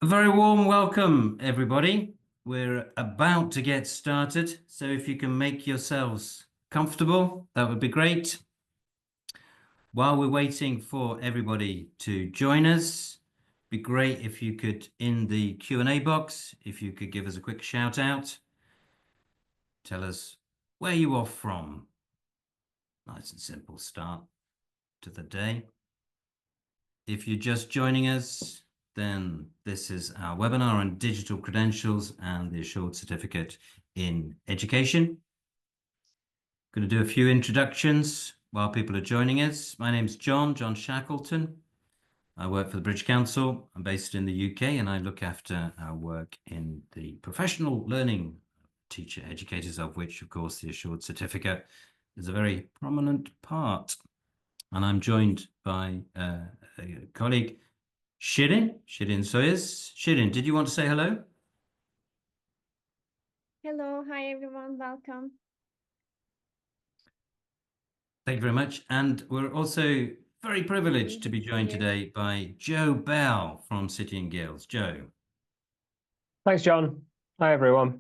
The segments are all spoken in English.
A very warm welcome, everybody. We're about to get started, so if you can make yourselves comfortable, that would be great. While we're waiting for everybody to join us, be great if you could, in the Q&A box, if you could give us a quick shout out, tell us where you are from. Nice and simple start to the day. If you're just joining us, then this is our webinar on digital credentials and the Assured Certificate in Education. Going to do a few introductions while people are joining us. My name's John Shackleton. I work for the British Council. I'm based in the UK and I look after our work in the professional learning teacher educators, of which, of course, the Assured Certificate is a very prominent part. And I'm joined by a colleague, Shirin Soyuz. Shirin, did you want to say hello? Hello, hi everyone, welcome. Thank you very much. And we're also very privileged to Easy be to see joined you. today by Joe Bell from City and Guilds. Joe. Thanks, John. Hi, everyone.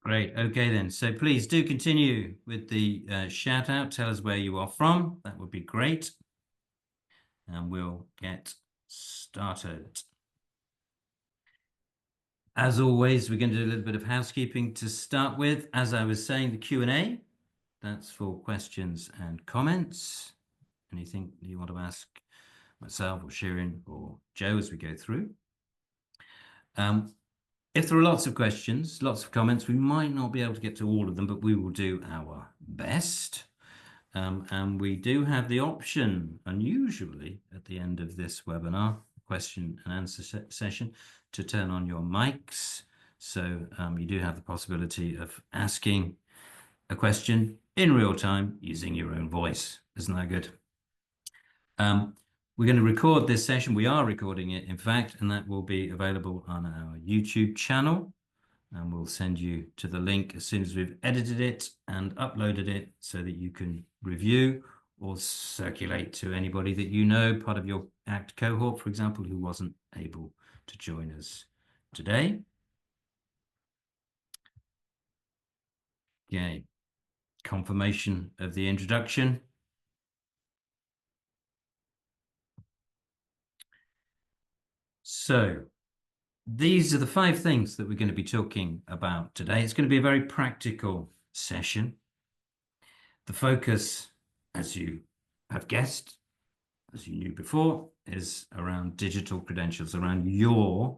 Great. Okay, then. So please do continue with the shout out. Tell us where you are from. That would be great. And we'll get started. As always, we're going to do a little bit of housekeeping to start with. As I was saying, the Q&A, that's for questions and comments. Anything you want to ask myself or Shirin or Joe as we go through. If there are lots of questions, lots of comments, we might not be able to get to all of them, but we will do our best. And we do have the option, unusually, at the end of this webinar, question and answer session, to turn on your mics. So you do have the possibility of asking a question in real time using your own voice. Isn't that good? We're going to record this session. We are recording it, in fact, and that will be available on our YouTube channel. And we'll send you to the link as soon as we've edited it and uploaded it so that you can review or circulate to anybody that you know, part of your ACT cohort, for example, who wasn't able to join us today. Okay, confirmation of the introduction. So these are the 5 things that we're going to be talking about today. It's going to be a very practical session. The focus, as you have guessed, as you knew before, is around digital credentials, around your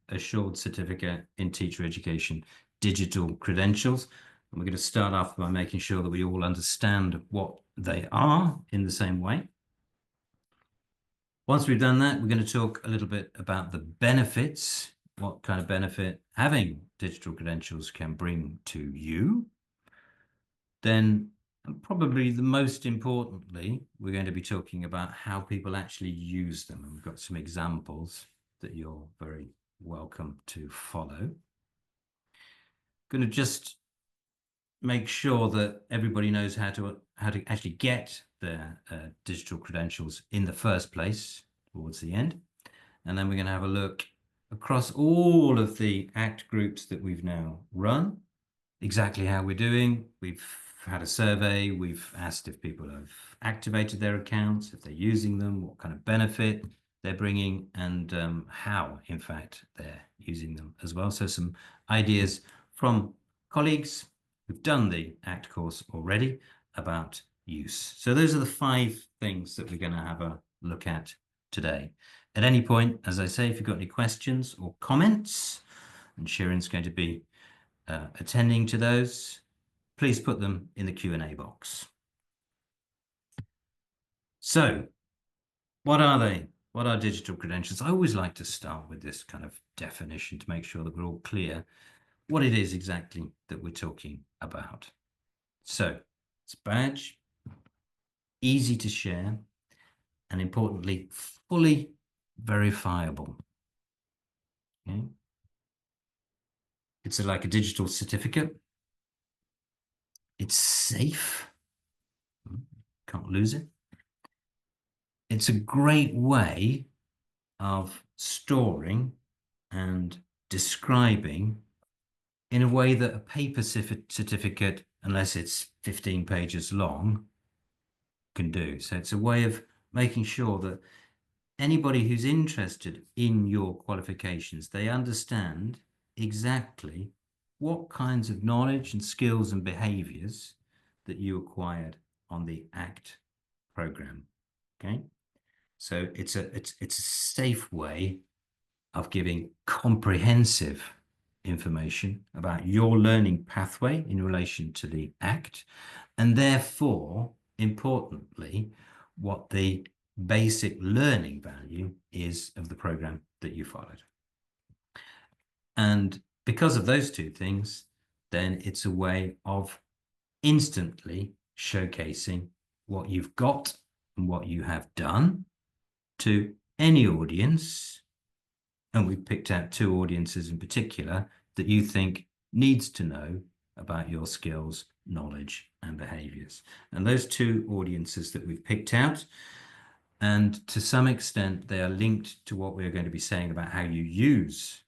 Assured Certificate in Teacher Education digital credentials. And we're going to start off by making sure that we all understand what they are in the same way. Once we've done that, we're going to talk a little bit about the benefits, what kind of benefit having digital credentials can bring to you. Then, and probably the most importantly, we're going to be talking about how people actually use them. And we've got some examples that you're very welcome to follow. Going to just make sure that everybody knows how to actually get their digital credentials in the first place towards the end. And then we're going to have a look across all of the ACT groups that we've now run, exactly how we're doing. We've had a survey. We've asked if people have activated their accounts, if they're using them, what kind of benefit they're bringing, and how, in fact, they're using them as well. So some ideas from colleagues who've done the ACT course already about use. So those are the 5 things that we're going to have a look at today. At any point, as I say, if you've got any questions or comments, and Shirin's going to be attending to those, please put them in the Q&A box. So, what are they? What are digital credentials? I always like to start with this kind of definition to make sure that we're all clear what it is exactly that we're talking about. So, it's a badge, easy to share, and importantly, fully verifiable. Okay? It's like a digital certificate. It's safe. Can't lose it. It's a great way of storing and describing in a way that a paper certificate, unless it's 15 pages long, can do. So it's a way of making sure that anybody who's interested in your qualifications, they understand exactly what kinds of knowledge and skills and behaviors that you acquired on the ACT program. Okay, so it's a safe way of giving comprehensive information about your learning pathway in relation to the ACT, and therefore, importantly, what the basic learning value is of the program that you followed. And because of those two things, then it's a way of instantly showcasing what you've got and what you have done to any audience. And we've picked out two audiences in particular that you think needs to know about your skills, knowledge, and behaviors. And those two audiences that we've picked out, and to some extent, they are linked to what we're going to be saying about how you use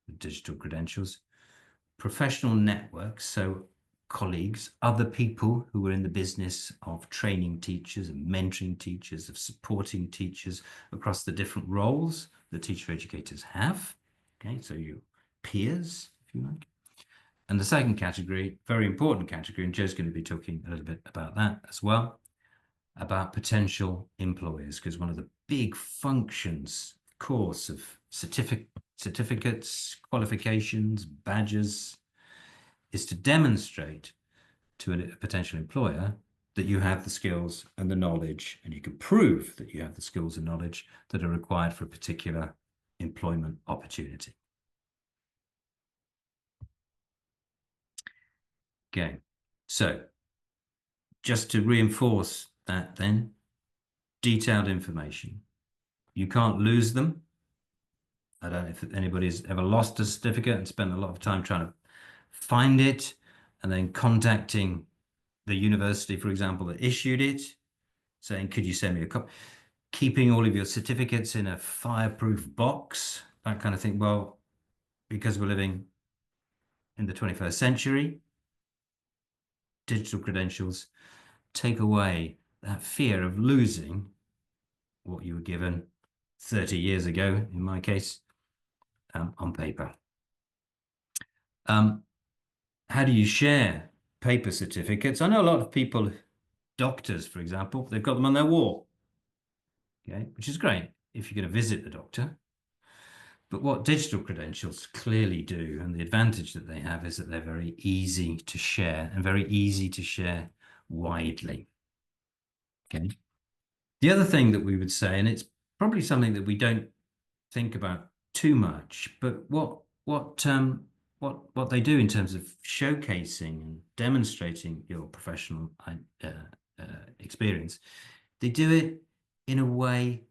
the digital credentials. Professional networks, so colleagues, other people who are in the business of training teachers and mentoring teachers, of supporting teachers across the different roles that teacher educators have. Okay, so your peers, if you like. And the second category, very important category, and Joe's going to be talking a little bit about that as well, about potential employers, because one of the big functions, of course, of certificates, qualifications, badges, is to demonstrate to a potential employer that you have the skills and the knowledge, and you can prove that you have the skills and knowledge that are required for a particular employment opportunity. Okay, so just to reinforce that then, detailed information. You can't lose them. I don't know if anybody's ever lost a certificate and spent a lot of time trying to find it and then contacting the university, for example, that issued it, saying, could you send me a copy? Keeping all of your certificates in a fireproof box, that kind of thing. Well, because we're living in the 21st century, digital credentials take away that fear of losing what you were given 30 years ago, in my case, on paper. How do you share paper certificates? I know a lot of people, doctors, for example, they've got them on their wall, okay, which is great if you're going to visit the doctor. But what digital credentials clearly do, and the advantage that they have, is that they're very easy to share and very easy to share widely. Okay. The other thing that we would say, and it's probably something that we don't think about too much, but what they do in terms of showcasing and demonstrating your professional experience, they do it in a way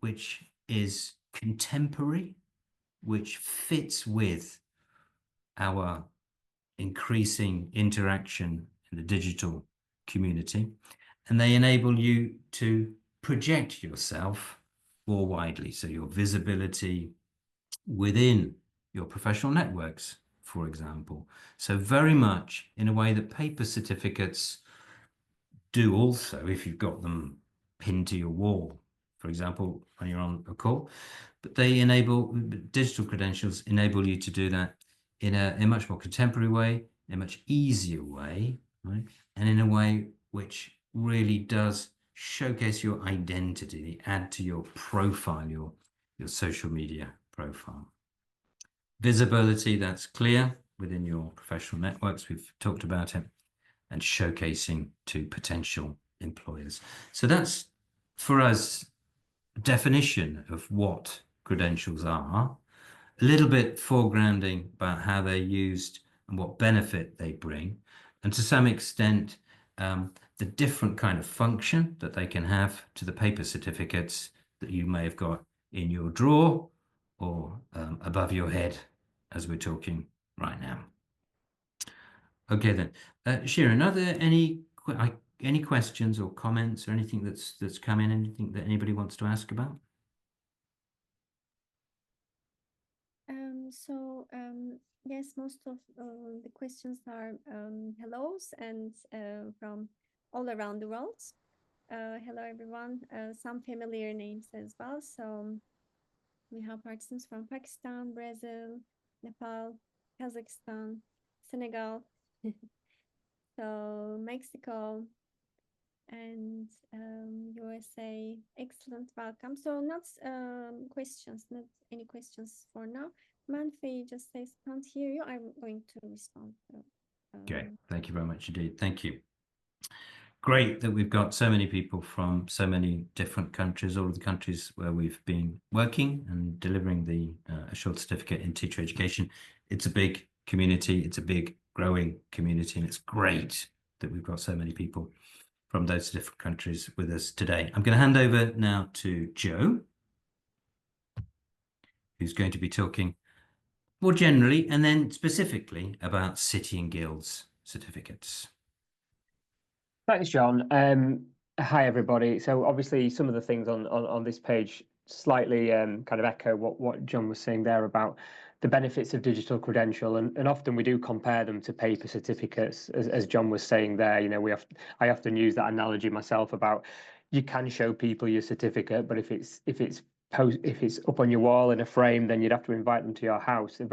which is contemporary, which fits with our increasing interaction in the digital community, and they enable you to project yourself more widely. So your visibility within your professional networks, for example. So very much in a way that paper certificates do also, if you've got them pinned to your wall, for example, when you're on a call. But they enable, digital credentials enable you to do that in a much more contemporary way, in a much easier way, right? And in a way which really does showcase your identity, add to your profile, your social media profile. Visibility, that's clear within your professional networks. We've talked about it. And showcasing to potential employers. So that's, for us, a definition of what credentials are, a little bit foregrounding about how they're used and what benefit they bring, and to some extent, the different kind of function that they can have to the paper certificates that you may have got in your drawer or above your head as we're talking right now. Okay then, Sharon, are there any questions or comments or anything that's come in? Anything that anybody wants to ask about? Yes, most of the questions are hellos and from all around the world. Hello, everyone. Some familiar names as well. So we have participants from Pakistan, Brazil, Nepal, Kazakhstan, Senegal, so Mexico, and USA. Excellent, welcome. So not questions, not any questions for now. Manfi just says, can't hear you. I'm going to respond. Okay, thank you very much indeed. Thank you. Great that we've got so many people from so many different countries, all of the countries where we've been working and delivering the assured certificate in teacher education. It's a big community, it's a big growing community, and it's great that we've got so many people from those different countries with us today. I'm going to hand over now to Joe, who's going to be talking more generally and then specifically about City and Guilds certificates. Thanks, John. Hi, everybody. So obviously some of the things on this page slightly kind of echo what John was saying there about the benefits of digital credential, and often we do compare them to paper certificates, as John was saying there. You know, I often use that analogy myself about you can show people your certificate, but if it's up on your wall in a frame, then you'd have to invite them to your house. They're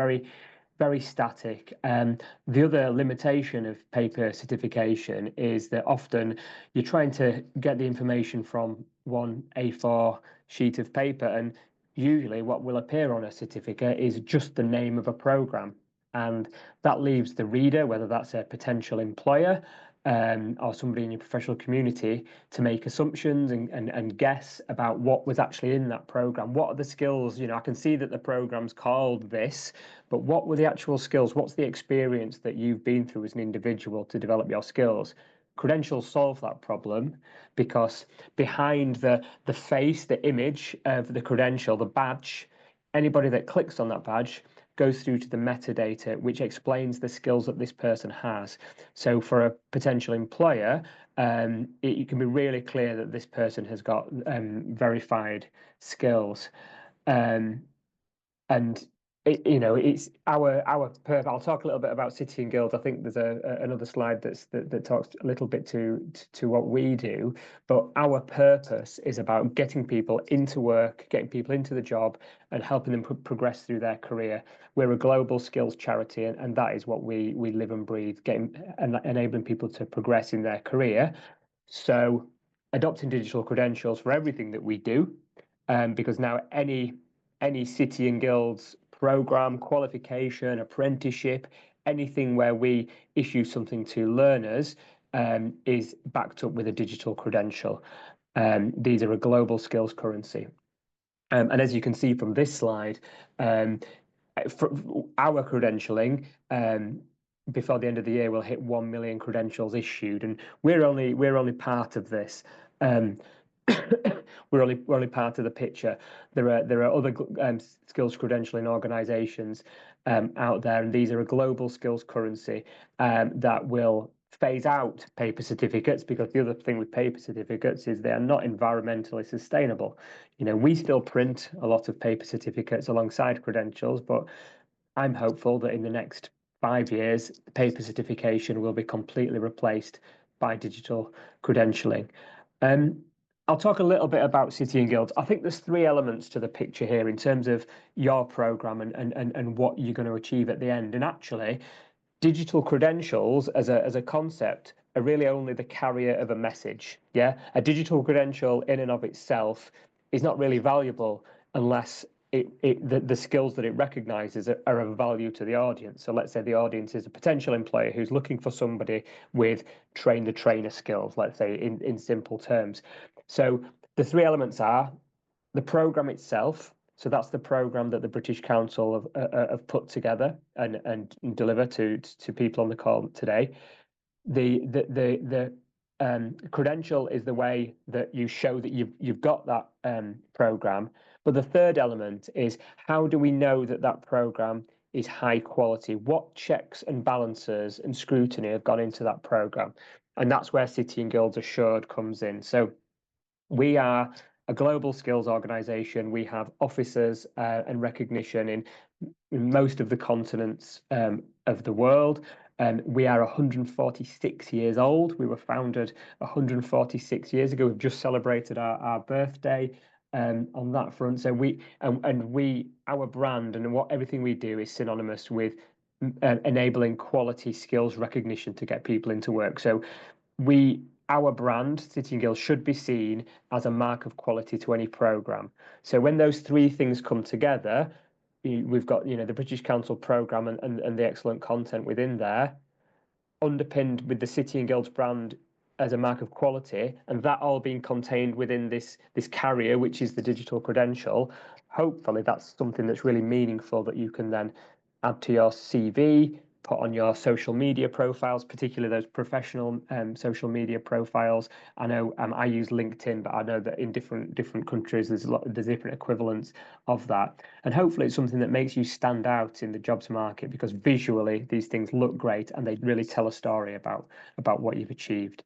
very static. The other limitation of paper certification is that often you're trying to get the information from one A4 sheet of paper, and usually what will appear on a certificate is just the name of a program. And that leaves the reader, whether that's a potential employer or somebody in your professional community, to make assumptions and guess about what was actually in that program. What are the skills? You know, I can see that the program's called this, but what were the actual skills? What's the experience that you've been through as an individual to develop your skills? Credentials solve that problem because behind the face, the image of the credential, the badge, anybody that clicks on that badge goes through to the metadata, which explains the skills that this person has. So for a potential employer, it can be really clear that this person has got verified skills. And it's our purpose. I'll talk a little bit about City and Guilds. I think there's another slide that talks a little bit to what we do, but our purpose is about getting people into work, getting people into the job, and helping them progress through their career. We're a global skills charity, and that is what we live and breathe, enabling people to progress in their career. So adopting digital credentials for everything that we do, because now any City and Guilds program, qualification, apprenticeship, anything where we issue something to learners is backed up with a digital credential. These are a global skills currency. And as you can see from this slide, for our credentialing, before the end of the year, we'll hit 1 million credentials issued, and we're only part of this. We're only part of the picture. There are other skills credentialing organisations out there, and these are a global skills currency that will phase out paper certificates, because the other thing with paper certificates is they are not environmentally sustainable. You know, we still print a lot of paper certificates alongside credentials, but I'm hopeful that in the next 5 years, paper certification will be completely replaced by digital credentialing. I'll talk a little bit about City and Guilds. I think there's 3 elements to the picture here in terms of your program and what you're going to achieve at the end. And actually, digital credentials as a concept are really only the carrier of a message. Yeah, a digital credential in and of itself is not really valuable unless the skills that it recognizes are of value to the audience. So let's say the audience is a potential employer who's looking for somebody with train the trainer skills, let's say in simple terms. So the 3 elements are the program itself. So that's the program that the British Council have put together and deliver to people on the call today. The credential is the way that you show that you've got that program. But the 3rd element is, how do we know that that program is high quality? What checks and balances and scrutiny have gone into that program? And that's where City and Guilds Assured comes in. So we are a global skills organization. We have offices and recognition in most of the continents of the world. We are 146 years old. We were founded 146 years ago. We've just celebrated our birthday on that front. So our brand and everything we do is synonymous with enabling quality skills recognition to get people into work. So our brand, City and Guilds, should be seen as a mark of quality to any program. So when those three things come together, we've got the British Council programme and the excellent content within there, underpinned with the City and Guilds brand as a mark of quality, and that all being contained within this carrier, which is the digital credential. Hopefully that's something that's really meaningful that you can then add to your CV, put on your social media profiles, particularly those professional social media profiles. I know I use LinkedIn, but I know that in different countries there's different equivalents of that. And hopefully it's something that makes you stand out in the jobs market, because visually these things look great and they really tell a story about what you've achieved.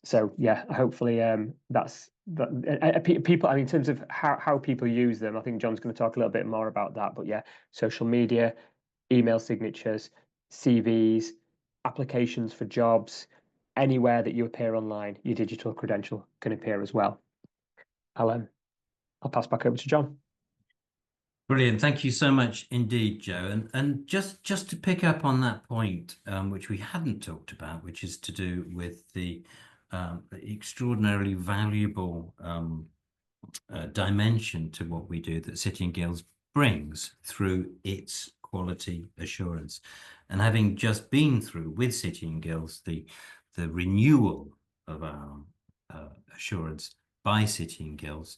So yeah, hopefully that's that. People, I mean, in terms of how people use them, I think John's going to talk a little bit more about that. But yeah, social media, email signatures, CVs, applications for jobs, anywhere that you appear online, your digital credential can appear as well. I'll pass back over to John. Brilliant. Thank you so much indeed, Joe. And just to pick up on that point, which we hadn't talked about, which is to do with the extraordinarily valuable dimension to what we do that City and Guilds brings through its quality assurance. And having just been through with City and Guilds the renewal of our assurance by City and Guilds,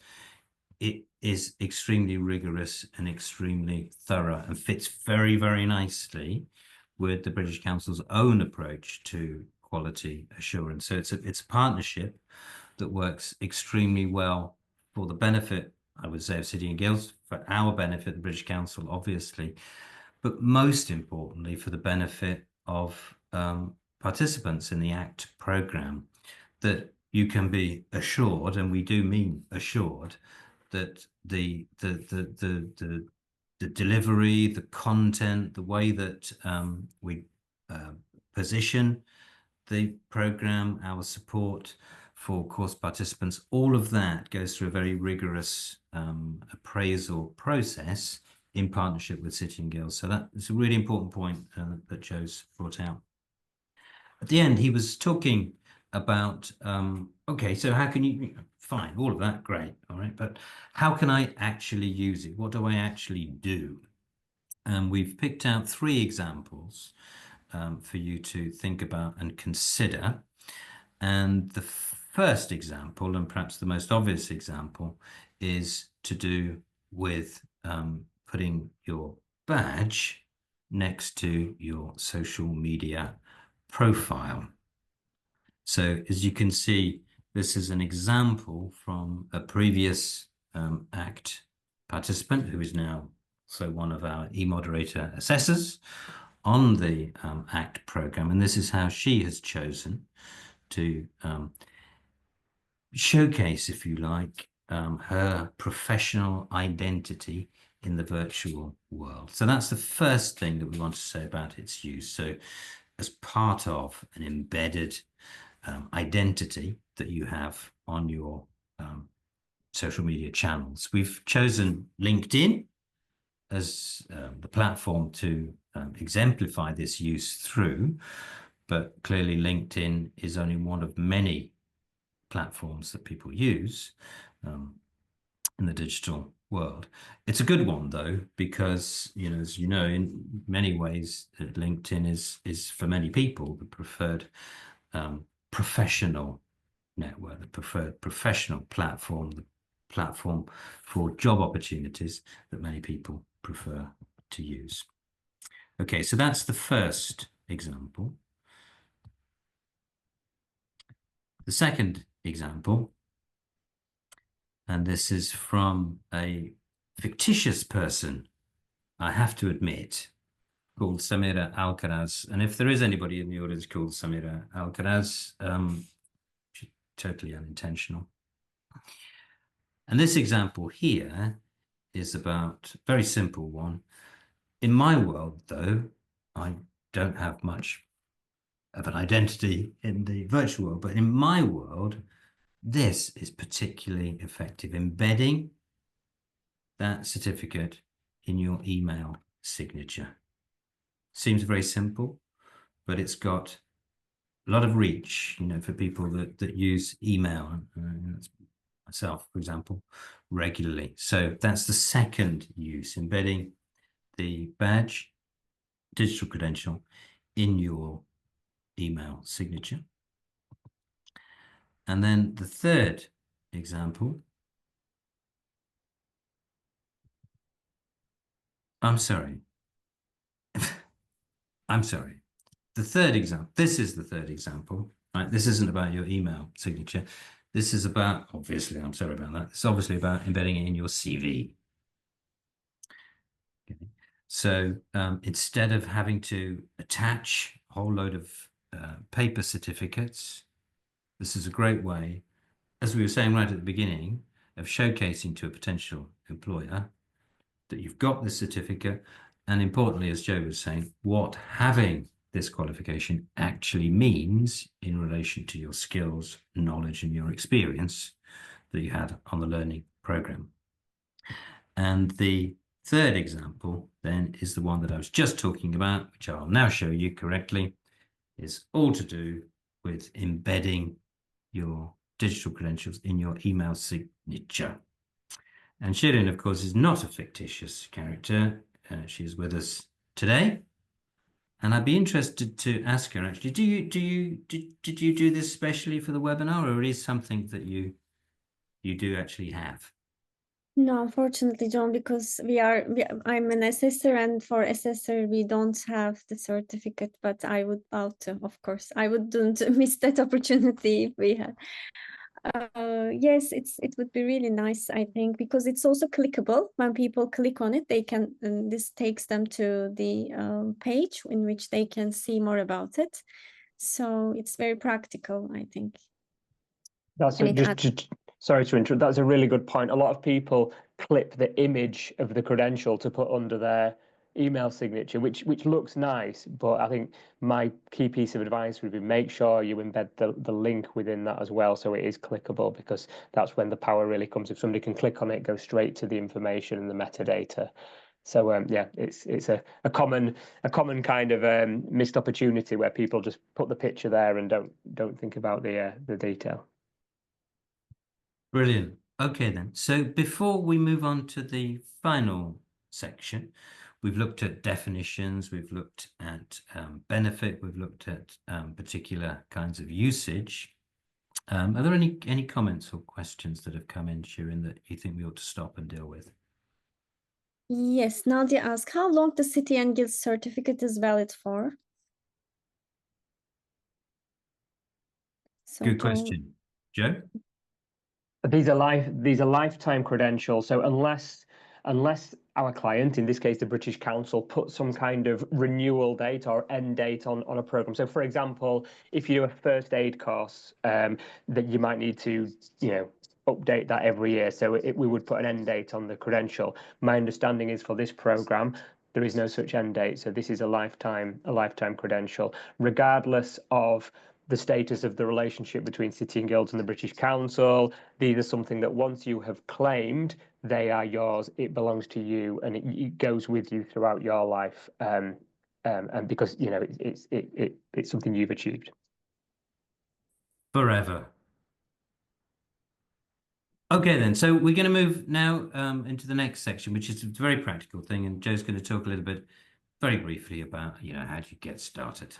it is extremely rigorous and extremely thorough and fits very, very nicely with the British Council's own approach to quality assurance. So it's a partnership that works extremely well for the benefit, I would say, of City and Guilds, for our benefit, the British Council, obviously, but most importantly for the benefit of participants in the ACTE programme, that you can be assured, and we do mean assured, that the delivery, the content, the way that we position the program, our support for course participants, all of that goes through a very rigorous appraisal process in partnership with City and Guilds. So that is a really important point that Joe's brought out. At the end, he was talking about, okay, so how can you, fine, all of that, great, all right, but how can I actually use it? What do I actually do? And we've picked out 3 examples for you to think about and consider. And the first example, and perhaps the most obvious example, is to do with putting your badge next to your social media profile. So as you can see, this is an example from a previous ACT participant who is now also one of our e-moderator assessors on the ACT program. And this is how she has chosen to showcase, if you like, her professional identity in the virtual world. So that's the first thing that we want to say about its use. So as part of an embedded identity that you have on your social media channels. We've chosen LinkedIn as the platform to exemplify this use through, but clearly LinkedIn is only one of many platforms that people use in the digital world. It's a good one though, because as you know, in many ways LinkedIn is for many people the preferred professional network, the preferred professional platform, the platform for job opportunities that many people prefer to use. Okay, so that's the first example. The second example, and this is from a fictitious person, I have to admit, called Samira Alcaraz. And if there is anybody in the audience called Samira Alcaraz, totally unintentional. And this example here is about a very simple one. In my world, though, I don't have much of an identity in the virtual world, but in my world, this is particularly effective, embedding that certificate in your email signature. Seems very simple, but it's got a lot of reach, for people that use email, myself, for example, regularly. So that's the second use, embedding the badge, digital credential in your email signature. And then the third example, I'm sorry. I'm sorry. The third example, this is the third example, right? This isn't about your email signature. This is about, obviously, I'm sorry about that. It's obviously about embedding it in your CV. Okay. So instead of having to attach a whole load of paper certificates, this is a great way, as we were saying right at the beginning, of showcasing to a potential employer that you've got this certificate, and importantly, as Joe was saying, what having this qualification actually means in relation to your skills, knowledge, and your experience that you had on the learning program. And the third example then is the one that I was just talking about, which I'll now show you correctly, is all to do with embedding your digital credentials in your email signature. And Shirin, of course, is not a fictitious character. She is with us today. And I'd be interested to ask her, actually, did you do this specially for the webinar, or it is something that you do actually have? No, unfortunately, John, because I'm an assessor, and for assessor we don't have the certificate, but I would love to, of course. I wouldn't miss that opportunity if we had. Yes, it would be really nice, I think, because it's also clickable. When people click on it, they can, and this takes them to the page in which they can see more about it. So it's very practical, I think. That's sorry to interrupt. That's a really good point. A lot of people clip the image of the credential to put under their email signature, which looks nice, but I think my key piece of advice would be make sure you embed the link within that as well, so it is clickable, because that's when the power really comes. If somebody can click on it, go straight to the information and the metadata. So yeah, it's a common kind of missed opportunity where people just put the picture there and don't think about the detail. Brilliant. Okay, then. So before we move on to the final section, we've looked at definitions, we've looked at benefit, we've looked at particular kinds of usage. Are there any comments or questions that have come in, Shirin, that you think we ought to stop and deal with? Yes, Nadia asked, how long the City and Guild certificate is valid for? So Good question. Joe? These are lifetime credentials. So unless our client, in this case the British Council, put some kind of renewal date or end date on a program. So for example, if you do a first aid course, that you might need to update that every year. So we would put an end date on the credential. My understanding is for this program, there is no such end date. So this is a lifetime credential, regardless of the status of the relationship between City and Guilds and the British Council. These are something that once you have claimed, they are yours. It belongs to you, and it goes with you throughout your life. And because it's something you've achieved Forever. Okay, then. So we're going to move now into the next section, which is a very practical thing, and Joe's going to talk a little bit, very briefly, about how do you get started.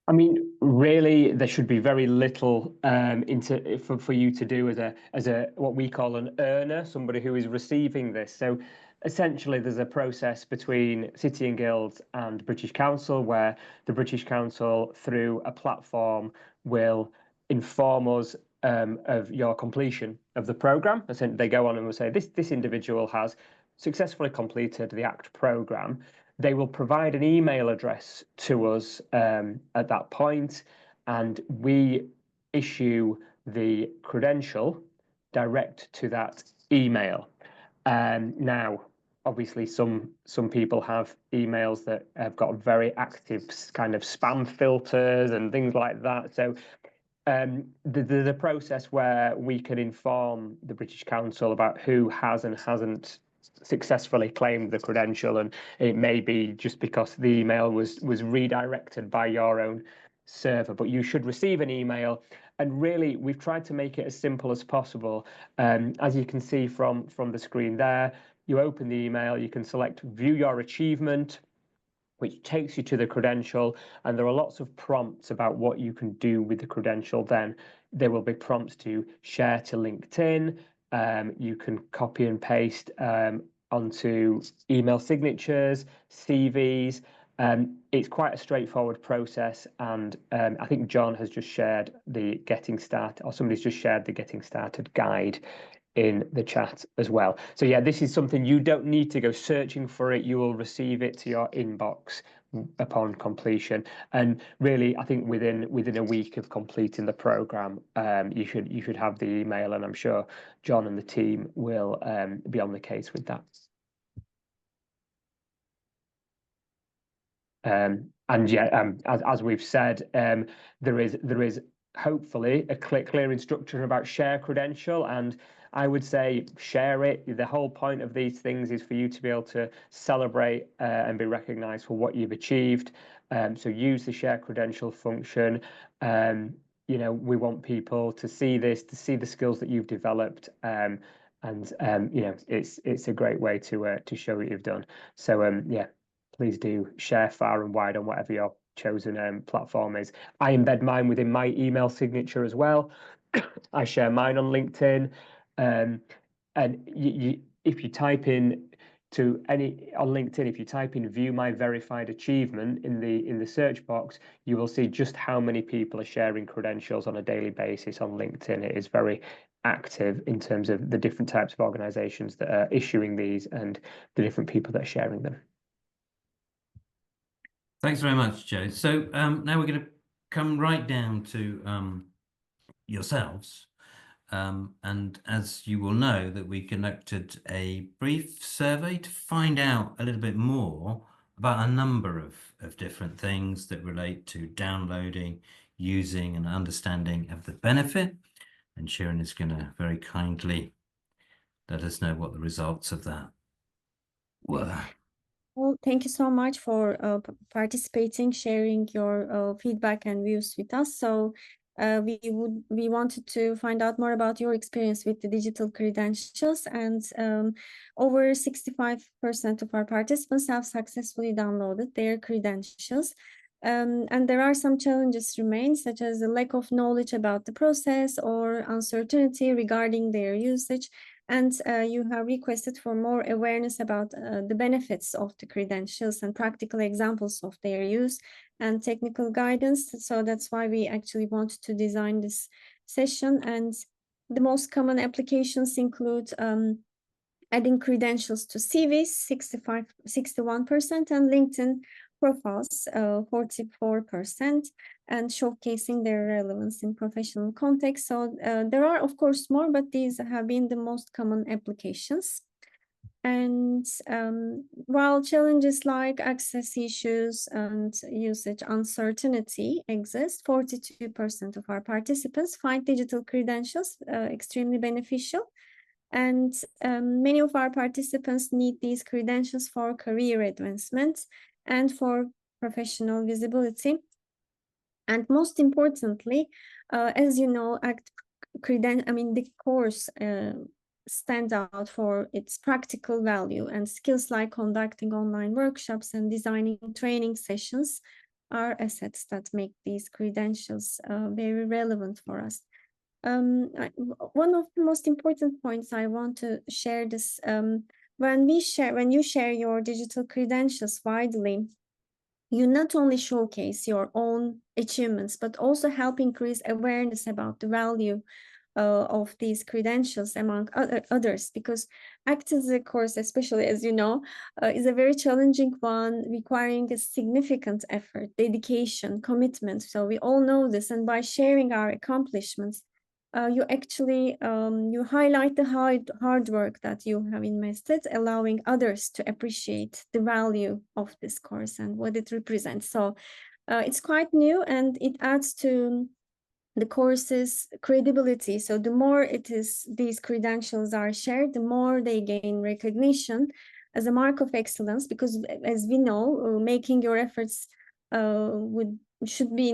I mean, really, there should be very little for you to do as a what we call an earner, somebody who is receiving this. So essentially, there's a process between City and Guilds and British Council, where the British Council, through a platform, will inform us of your completion of the programme. Essentially, they go on and will say, this individual has successfully completed the ACTE programme. They will provide an email address to us at that point, and we issue the credential direct to that email. Now, obviously, some people have emails that have got very active kind of spam filters and things like that. So the process where we can inform the British Council about who has and hasn't successfully claimed the credential, and it may be just because the email was redirected by your own server, but you should receive an email. And really, we've tried to make it as simple as possible. As you can see from the screen there, you open the email, you can select view your achievement, which takes you to the credential, and there are lots of prompts about what you can do with the credential. Then there will be prompts to share to LinkedIn. You can copy and paste onto email signatures, CVs. It's quite a straightforward process, and I think John has just shared the Getting Started, or somebody's just shared the Getting Started guide in the chat as well. So yeah, this is something you don't need to go searching for it. You will receive it to your inbox upon completion. And really, I think within a week of completing the program, you should have the email, and I'm sure John and the team will be on the case with that. And yeah, as we've said, there is hopefully a clear instruction about share credential, and I would say share it. The whole point of these things is for you to be able to celebrate and be recognized for what you've achieved. So use the share credential function. You know, we want people to see this, to see the skills that you've developed, and you know, it's a great way to show what you've done. So yeah, please do share far and wide on whatever your chosen platform is. I embed mine within my email signature as well. I share mine on LinkedIn. And if you type in to any on LinkedIn, if you type in view my verified achievement in the search box, you will see just how many people are sharing credentials on a daily basis on LinkedIn. It is very active in terms of the different types of organizations that are issuing these and the different people that are sharing them. Thanks very much, Joe. So now we're going to come right down to yourselves. And as you will know, that we conducted a brief survey to find out a little bit more about a number of different things that relate to downloading, using and understanding of the benefit. And Sharon is going to very kindly let us know what the results of that were. Well, thank you so much for participating, sharing your feedback and views with us. So we wanted to find out more about your experience with the digital credentials, and over 65% of our participants have successfully downloaded their credentials. And there are some challenges remain, such as the lack of knowledge about the process or uncertainty regarding their usage. And you have requested for more awareness about the benefits of the credentials and practical examples of their use and technical guidance. So that's why we actually want to design this session. And the most common applications include adding credentials to CVs, 61%, and LinkedIn profiles, 44%, and showcasing their relevance in professional context. So there are, of course, more, but these have been the most common applications. And while challenges like access issues and usage uncertainty exist, 42% of our participants find digital credentials extremely beneficial. And many of our participants need these credentials for career advancement and for professional visibility. And most importantly, as you know, the course stand out for its practical value, and skills like conducting online workshops and designing training sessions are assets that make these credentials very relevant for us. One of the most important points I want to share this, when you share your digital credentials widely, you not only showcase your own achievements, but also help increase awareness about the value of these credentials among others, because ACTE as a course, especially as you know, is a very challenging one, requiring a significant effort, dedication, commitment. So we all know this, and by sharing our accomplishments, you actually you highlight the hard work that you have invested, allowing others to appreciate the value of this course and what it represents. So it's quite new, and it adds to the course's credibility. So the more these credentials are shared, the more they gain recognition as a mark of excellence, because as we know, making your efforts should be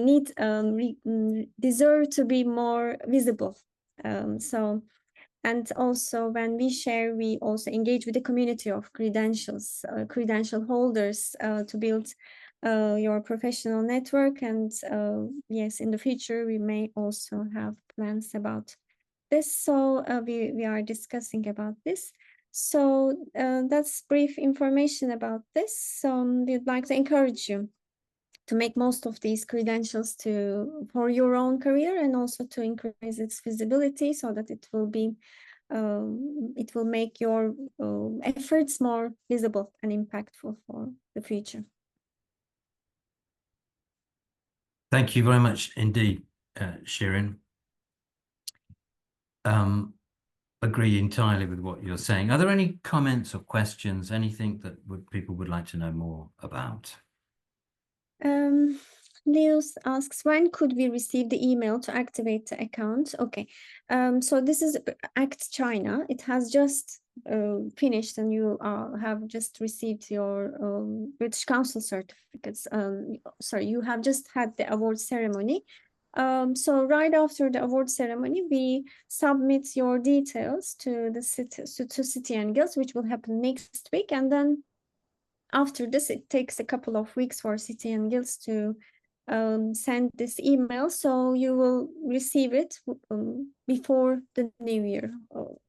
deserve to be more visible. And also when we share, we also engage with the community of credential holders to build your professional network. And yes, in the future, we may also have plans about this. So we are discussing about this. So that's brief information about this. So we'd like to encourage you to make most of these credentials for your own career, and also to increase its visibility, so that it will make your efforts more visible and impactful for the future. Thank you very much indeed, Shirin. Agree entirely with what you're saying. Are there any comments or questions, anything that people would like to know more about? Leos asks, when could we receive the email to activate the account? Okay, so this is ACTE China. It has just finished, and you have just received your British Council certificates. Sorry, you have just had the award ceremony. So right after the award ceremony, we submit your details to the City and Guilds, which will happen next week, and then after this, it takes a couple of weeks for City and Guilds to send this email, so you will receive it before the new year,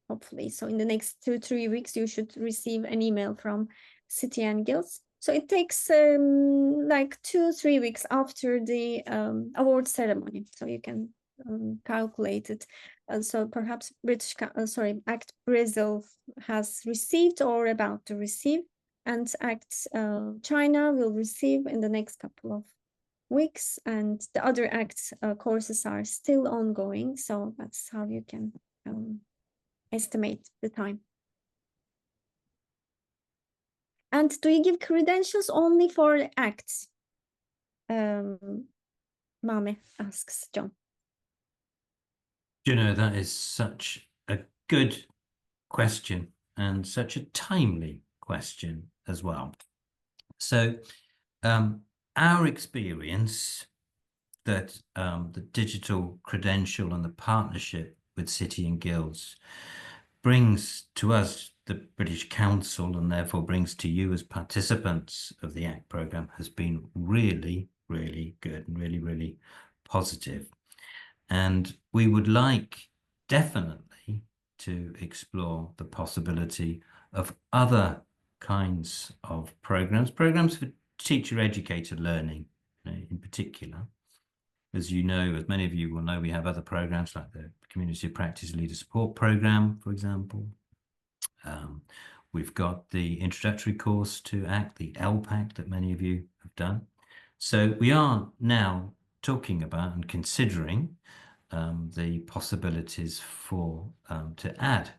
hopefully. So in the next 2-3 weeks, you should receive an email from City and Guilds. So it takes like 2-3 weeks after the award ceremony, so you can calculate it. So perhaps ACT Brazil has received or about to receive, and ACT China will receive in the next couple of weeks, and the other ACT courses are still ongoing. So that's how you can estimate the time. And do you give credentials only for ACTs? Mame asks John. You know, that is such a good question, and such a timely question as well. So our experience that the digital credential and the partnership with City and Guilds brings to us, the British Council, and therefore brings to you as participants of the ACT programme, has been really, really good and really, really positive. And we would like definitely to explore the possibility of other kinds of programs for teacher-educated learning, in particular. As you know, as many of you will know, we have other programs like the Community Practice Leader Support Program, for example. We've got the introductory course to ACT, the LPAC, that many of you have done. So we are now talking about and considering the possibilities for to add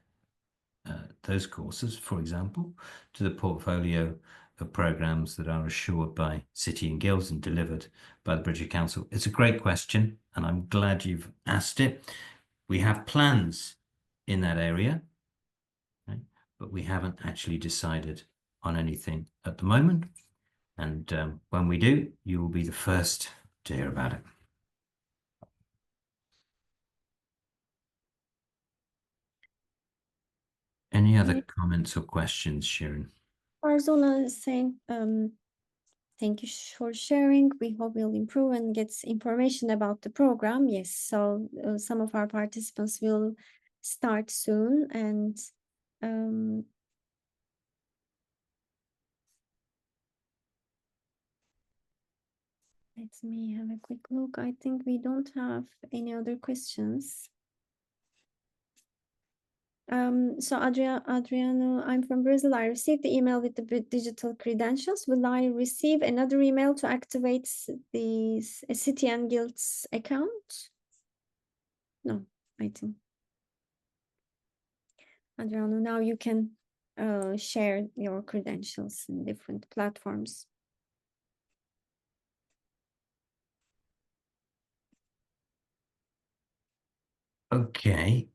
those courses, for example, to the portfolio of programs that are assured by City and Guilds and delivered by the British Council. It's a great question, and I'm glad you've asked it. We have plans in that area, right? But we haven't actually decided on anything at the moment. And when we do, you will be the first to hear about it. Any other comments or questions, Shirin? Arzona is saying, thank you for sharing. We hope we'll improve and get information about the program. Yes, so some of our participants will start soon, and let me have a quick look. I think we don't have any other questions. So Adriano, I'm from Brazil. I received the email with the digital credentials. Will I receive another email to activate the City and Guilds account? No. I think. Adriano, now you can share your credentials in different platforms. Okay.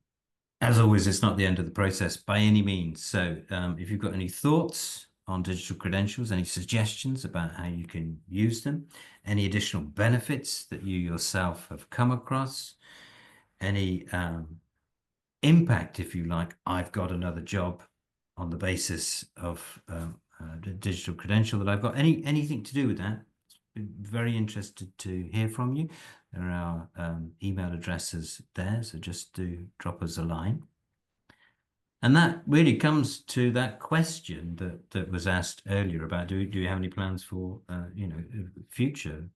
As always, it's not the end of the process by any means. So if you've got any thoughts on digital credentials, any suggestions about how you can use them, any additional benefits that you yourself have come across, any impact, if you like, I've got another job on the basis of the digital credential that I've got, anything to do with that, very interested to hear from you. There are email addresses there, so just do drop us a line. And that really comes to that question that was asked earlier about do you have any plans for future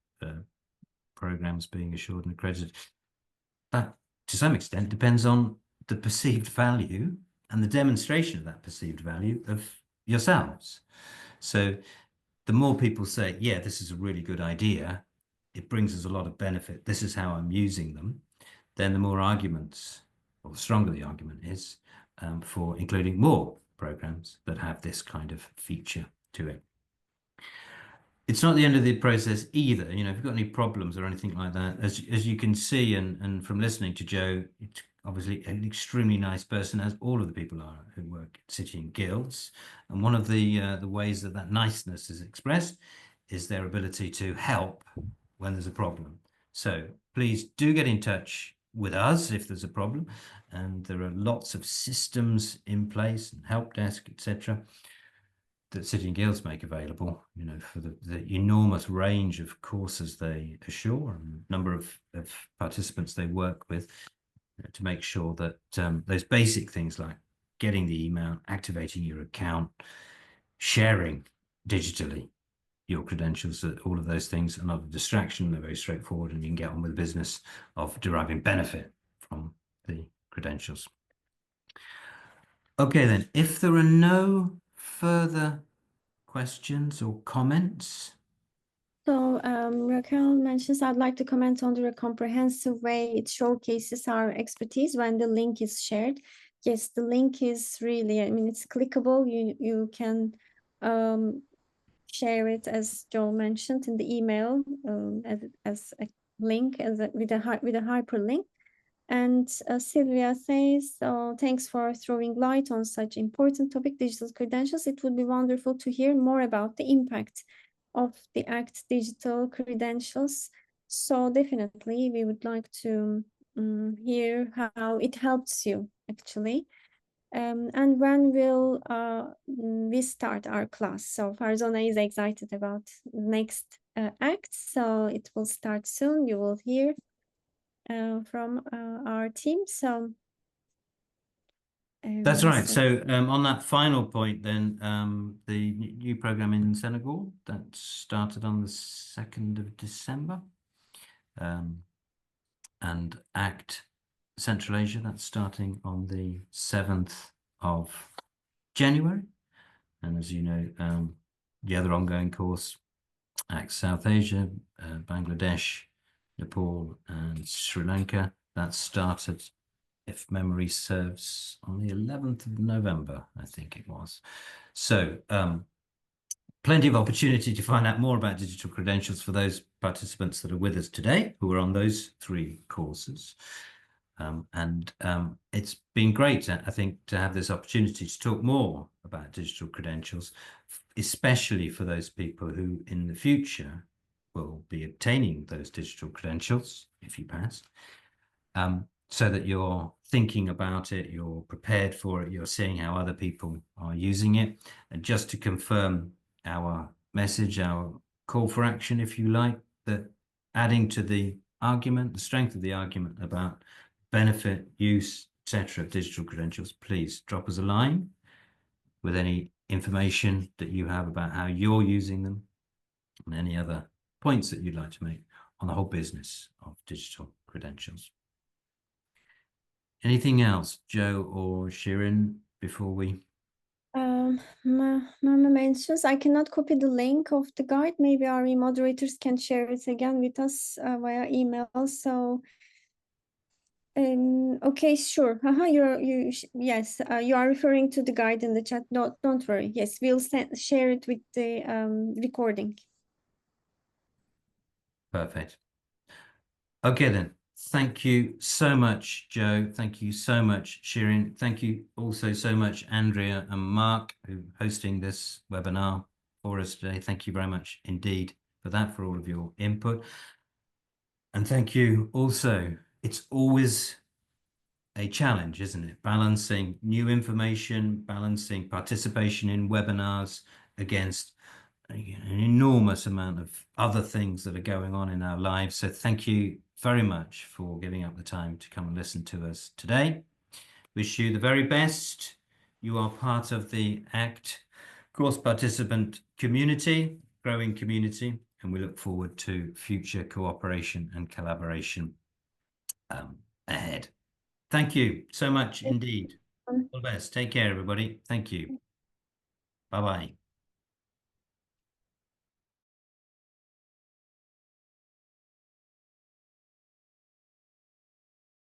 programs being assured and accredited? That to some extent depends on the perceived value and the demonstration of that perceived value of yourselves. So the more people say, yeah, this is a really good idea, it brings us a lot of benefit, this is how I'm using them, then the more arguments, or the stronger the argument is, for including more programs that have this kind of feature to it. It's not the end of the process either. If you've got any problems or anything like that, as you can see, and from listening to Joe, it's obviously an extremely nice person, as all of the people are who work at City and Guilds. And one of the ways that niceness is expressed is their ability to help when there's a problem. So please do get in touch with us if there's a problem. And there are lots of systems in place, and help desk, etc., that City and Guilds make available, for the enormous range of courses they assure and number of participants they work with, to make sure that those basic things like getting the email, activating your account, sharing digitally your credentials, that all of those things are not a distraction, they're very straightforward, and you can get on with the business of deriving benefit from the credentials. Okay, then, if there are no further questions or comments? So Raquel mentions, I'd like to comment on the comprehensive way it showcases our expertise when the link is shared. Yes, the link is really, it's clickable. You can share it, as Joe mentioned, in the email as a link, with a hyperlink. And Sylvia says, thanks for throwing light on such important topic, digital credentials. It would be wonderful to hear more about the impact of the ACTE digital credentials. So definitely we would like to hear how it helps you actually. And when will we start our class? So Farzona is excited about next ACTE, so it will start soon. You will hear from our team. So that's right. So on that final point, then the new program in Senegal that started on the 2nd of December, and ACT Central Asia, that's starting on the 7th of January. And as you know, the other ongoing course, ACT South Asia, Bangladesh, Nepal, and Sri Lanka, that started, if memory serves, on the 11th of November, I think it was. So plenty of opportunity to find out more about digital credentials for those participants that are with us today who are on those 3 courses. It's been great, I think, to have this opportunity to talk more about digital credentials, especially for those people who in the future will be obtaining those digital credentials if you pass, so that you're thinking about it, you're prepared for it, you're seeing how other people are using it. And just to confirm our message, our call for action, if you like, that adding to the argument, the strength of the argument about benefit, use, etc. of digital credentials, please drop us a line with any information that you have about how you're using them and any other points that you'd like to make on the whole business of digital credentials. Anything else, Joe or Shirin, before we? Mama mentions I cannot copy the link of the guide. Maybe our moderators can share it again with us via email. So Okay, sure. Yes, you are referring to the guide in the chat. No, don't worry. Yes, we'll share it with the recording. Perfect. Okay then. Thank you so much, Joe. Thank you so much, Shirin. Thank you also so much, Andrea and Mark, who are hosting this webinar for us today. Thank you very much indeed for that, for all of your input. And thank you also. It's always a challenge, isn't it? Balancing new information, balancing participation in webinars against an enormous amount of other things that are going on in our lives. So thank you very much for giving up the time to come and listen to us today. Wish you the very best. You are part of the ACT course participant community, growing community, and we look forward to future cooperation and collaboration ahead. Thank you so much indeed. All the best. Take care, everybody. Thank you. Bye-bye.